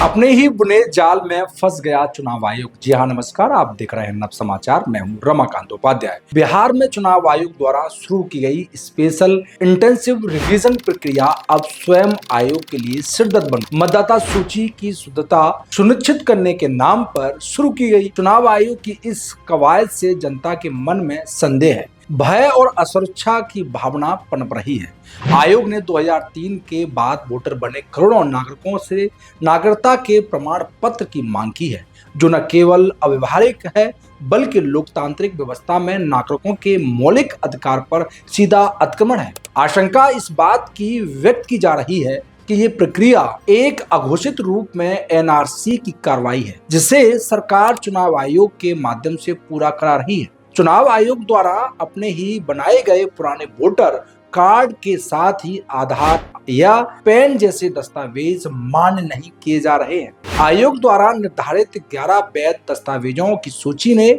अपने ही बुने जाल में फंस गया चुनाव आयोग। जी हाँ, नमस्कार, आप देख रहे हैं नव समाचार। मैं हूं रमाकांत उपाध्याय। बिहार में चुनाव आयोग द्वारा शुरू की गई स्पेशल इंटेंसिव रिवीजन प्रक्रिया अब स्वयं आयोग के लिए सिरदर्द बन गई। मतदाता सूची की शुद्धता सुनिश्चित करने के नाम पर शुरू की गई चुनाव आयोग की इस कवायद से जनता के मन में संदेह है, भय और असुरक्षा की भावना पनप रही है। आयोग ने 2003 के बाद वोटर बने करोड़ों नागरिकों से नागरिकता के प्रमाण पत्र की मांग की है, जो न केवल अव्यवहारिक है बल्कि लोकतांत्रिक व्यवस्था में नागरिकों के मौलिक अधिकार पर सीधा अतिक्रमण है। आशंका इस बात की व्यक्त की जा रही है कि ये प्रक्रिया एक अघोषित रूप में एनआरसी की कार्रवाई है, जिसे सरकार चुनाव आयोग के माध्यम से पूरा करा रही है। चुनाव आयोग द्वारा अपने ही बनाए गए पुराने वोटर कार्ड के साथ ही आधार या पैन जैसे दस्तावेज मान्य नहीं किए जा रहे हैं। आयोग द्वारा निर्धारित 11 वैध दस्तावेजों की सूची ने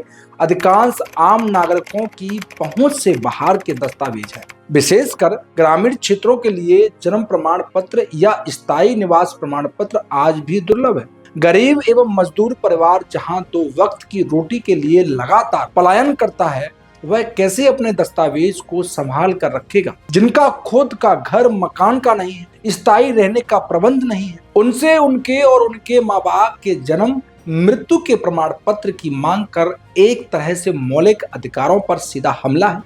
अधिकांश आम नागरिकों की पहुंच से बाहर के दस्तावेज हैं। विशेषकर ग्रामीण क्षेत्रों के लिए जन्म प्रमाण पत्र या स्थायी निवास प्रमाण पत्र आज भी दुर्लभ है। गरीब एवं मजदूर परिवार जहां 2 वक्त की रोटी के लिए लगातार पलायन करता है, वह कैसे अपने दस्तावेज को संभाल कर रखेगा? जिनका खुद का घर मकान का नहीं है, स्थायी रहने का प्रबंध नहीं है, उनसे उनके और उनके माँ बाप के जन्म मृत्यु के प्रमाण पत्र की मांग कर एक तरह से मौलिक अधिकारों पर सीधा हमला है।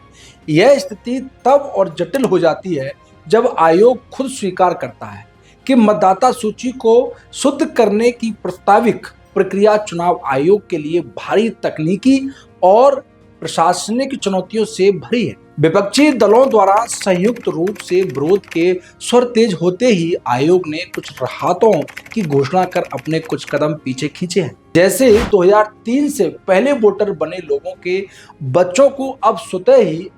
यह स्थिति तब और जटिल हो जाती है जब आयोग खुद स्वीकार करता है कि मतदाता सूची को शुद्ध करने की प्रस्तावित प्रक्रिया चुनाव आयोग के लिए भारी तकनीकी और प्रशासनिक चुनौतियों से भरी है। विपक्षी दलों द्वारा संयुक्त रूप से विरोध के स्वर तेज होते ही आयोग ने कुछ राहतों की घोषणा कर अपने कुछ कदम पीछे खींचे हैं। जैसे 2003 से पहले वोटर बने लोगों के बच्चों को अब स्वतः ही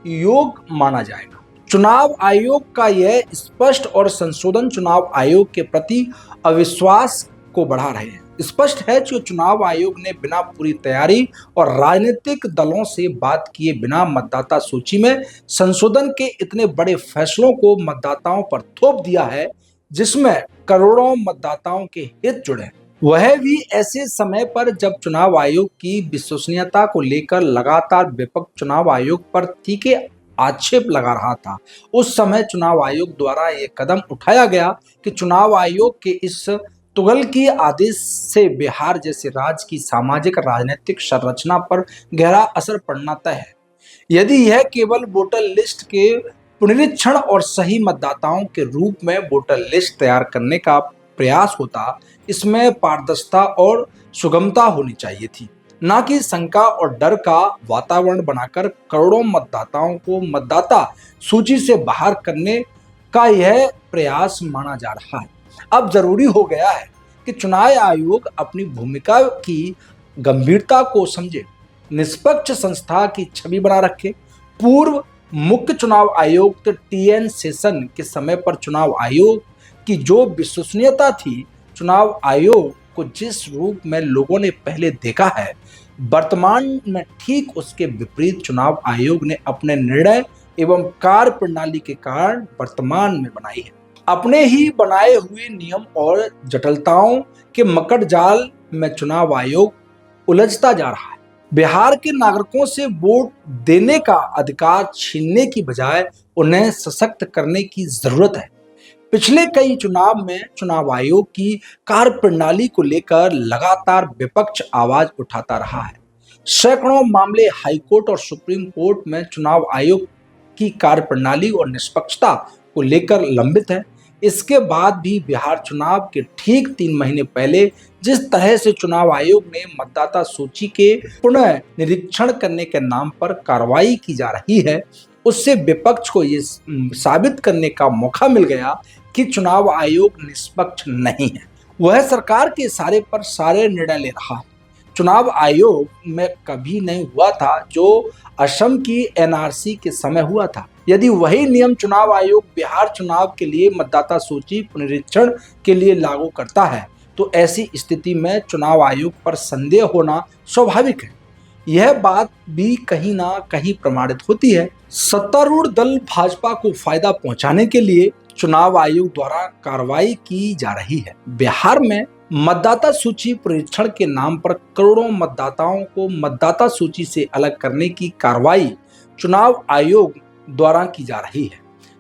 योग्य माना जाएगा। चुनाव आयोग का यह स्पष्ट और संशोधन चुनाव आयोग के प्रति अविश्वास को बढ़ा रहे हैं। स्पष्ट है कि चुनाव आयोग ने बिना पूरी तैयारी और राजनीतिक दलों से बात किए बिना मतदाता सूची में संशोधन के इतने बड़े फैसलों को मतदाताओं पर थोप दिया है, जिसमें करोड़ों मतदाताओं के हित जुड़े हैं। वह भी ऐसे समय पर जब चुनाव आयोग की विश्वसनीयता को लेकर लगातार विपक्ष चुनाव आयोग पर तीखे आक्षेप लगा रहा था। उस समय चुनाव आयोग द्वारा यह कदम उठाया गया कि चुनाव आयोग के इस तुगलकी आदेश से बिहार जैसे राज्य की सामाजिक राजनीतिक संरचना पर गहरा असर पड़ना तय है। यदि यह केवल वोटर लिस्ट के पुनरीक्षण और सही मतदाताओं के रूप में वोटर लिस्ट तैयार करने का प्रयास होता, इसमें पारदर्शिता और सुगमता होनी चाहिए थी, न कि शंका और डर का वातावरण बनाकर करोड़ों मतदाताओं को मतदाता सूची से बाहर करने का यह प्रयास माना जा रहा है। अब जरूरी हो गया है कि चुनाव आयोग अपनी भूमिका की गंभीरता को समझे, निष्पक्ष संस्था की छवि बना रखे। पूर्व मुख्य चुनाव आयुक्त TN सेशन के समय पर चुनाव आयोग की जो विश्वसनीयता थी, चुनाव आयोग को जिस रूप में लोगों ने पहले देखा है, वर्तमान में ठीक उसके विपरीत चुनाव आयोग ने अपने निर्णय एवं कार्य प्रणाली के कारण वर्तमान में बनाई है। अपने ही बनाए हुए नियम और जटिलताओं के मकड़ जाल में चुनाव आयोग उलझता जा रहा है। बिहार के नागरिकों से वोट देने का अधिकार छीनने की बजाय उन्हें सशक्त करने की जरूरत है। पिछले कई चुनाव में चुनाव आयोग की कार्य प्रणाली को लेकर लगातार विपक्ष आवाज उठाता रहा है। सैकड़ों मामले हाईकोर्ट और सुप्रीम कोर्ट में चुनाव आयोग की कार्य प्रणाली और निष्पक्षता को लेकर लंबित है। इसके बाद भी बिहार चुनाव के ठीक 3 महीने पहले जिस तरह से चुनाव आयोग ने मतदाता सूची के पुनः निरीक्षण करने के नाम पर कार्रवाई की जा रही है, उससे विपक्ष को ये साबित करने का मौका मिल गया कि चुनाव आयोग निष्पक्ष नहीं है। वह सरकार के इशारे पर सारे निर्णय ले रहा है। चुनाव आयोग में कभी नहीं हुआ था जो असम की एनआरसी के समय हुआ था। यदि वही नियम चुनाव आयोग बिहार चुनाव के लिए मतदाता सूची पुनरीक्षण के लिए लागू करता है, तो ऐसी स्थिति में चुनाव आयोग पर संदेह होना स्वाभाविक है। यह बात भी कहीं ना कहीं प्रमाणित होती है। सत्तारूढ़ दल भाजपा को फायदा पहुंचाने के लिए चुनाव आयोग द्वारा कार्रवाई की जा रही है। बिहार में मतदाता सूची परीक्षण के नाम पर करोड़ों मतदाताओं को मतदाता सूची से अलग करने की कार्रवाई चुनाव आयोग द्वारा की जा रही है।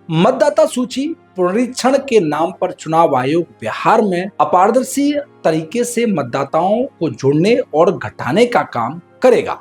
मतदाता सूची परीक्षण के नाम पर चुनाव आयोग बिहार में अपारदर्शी तरीके से मतदाताओं को जोड़ने और घटाने का काम करेगा,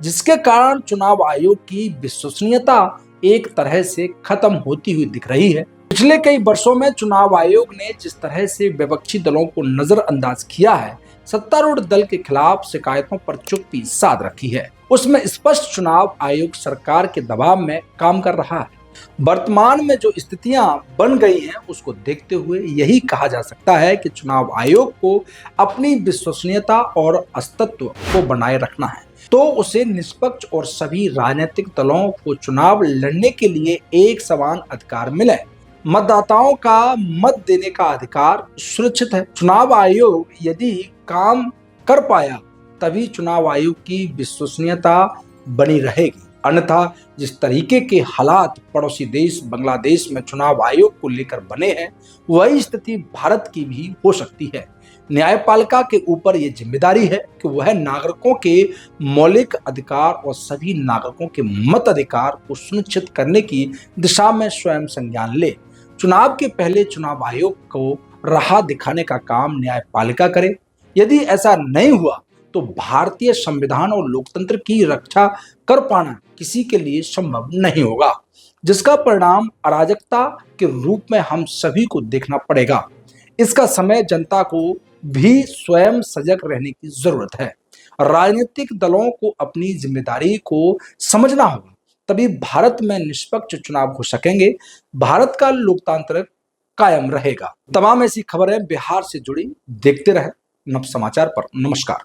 जिसके कारण चुनाव आयोग की विश्वसनीयता एक तरह से खत्म होती हुई दिख रही है। पिछले कई वर्षों में चुनाव आयोग ने जिस तरह से विपक्षी दलों को नजरअंदाज किया है, सत्तारूढ़ दल के खिलाफ शिकायतों पर चुप्पी साध रखी है, उसमें स्पष्ट चुनाव आयोग सरकार के दबाव में काम कर रहा है। वर्तमान में जो स्थितियां बन गई हैं, उसको देखते हुए यही कहा जा सकता है कि चुनाव आयोग को अपनी विश्वसनीयता और अस्तित्व को बनाए रखना है, तो उसे निष्पक्ष और सभी राजनीतिक दलों को चुनाव लड़ने के लिए एक समान अधिकार मिले। मतदाताओं का मत देने का अधिकार सुरक्षित है। चुनाव आयोग यदि काम कर पाया तभी चुनाव आयोग की विश्वसनीयता बनी रहेगी, अन्यथा जिस तरीके के हालात पड़ोसी देश बांग्लादेश में चुनाव आयोग को लेकर बने हैं, वही स्थिति भारत की भी हो सकती है। न्यायपालिका के ऊपर यह जिम्मेदारी है कि वह नागरिकों के मौलिक अधिकार और सभी नागरिकों के मत अधिकार को सुनिश्चित करने की दिशा में स्वयं संज्ञान ले। चुनाव के पहले चुनाव आयोग को राह दिखाने का काम न्यायपालिका करे। यदि ऐसा नहीं हुआ तो भारतीय संविधान और लोकतंत्र की रक्षा कर पाना किसी के लिए संभव नहीं होगा, जिसका परिणाम अराजकता के रूप में हम सभी को देखना पड़ेगा। इसका समय जनता को भी स्वयं सजग रहने की जरूरत है। राजनीतिक दलों को अपनी जिम्मेदारी को समझना होगा, तभी भारत में निष्पक्ष चुनाव हो सकेंगे, भारत का लोकतंत्र कायम रहेगा। तमाम ऐसी खबरें बिहार से जुड़ी देखते रहे नव समाचार पर। नमस्कार।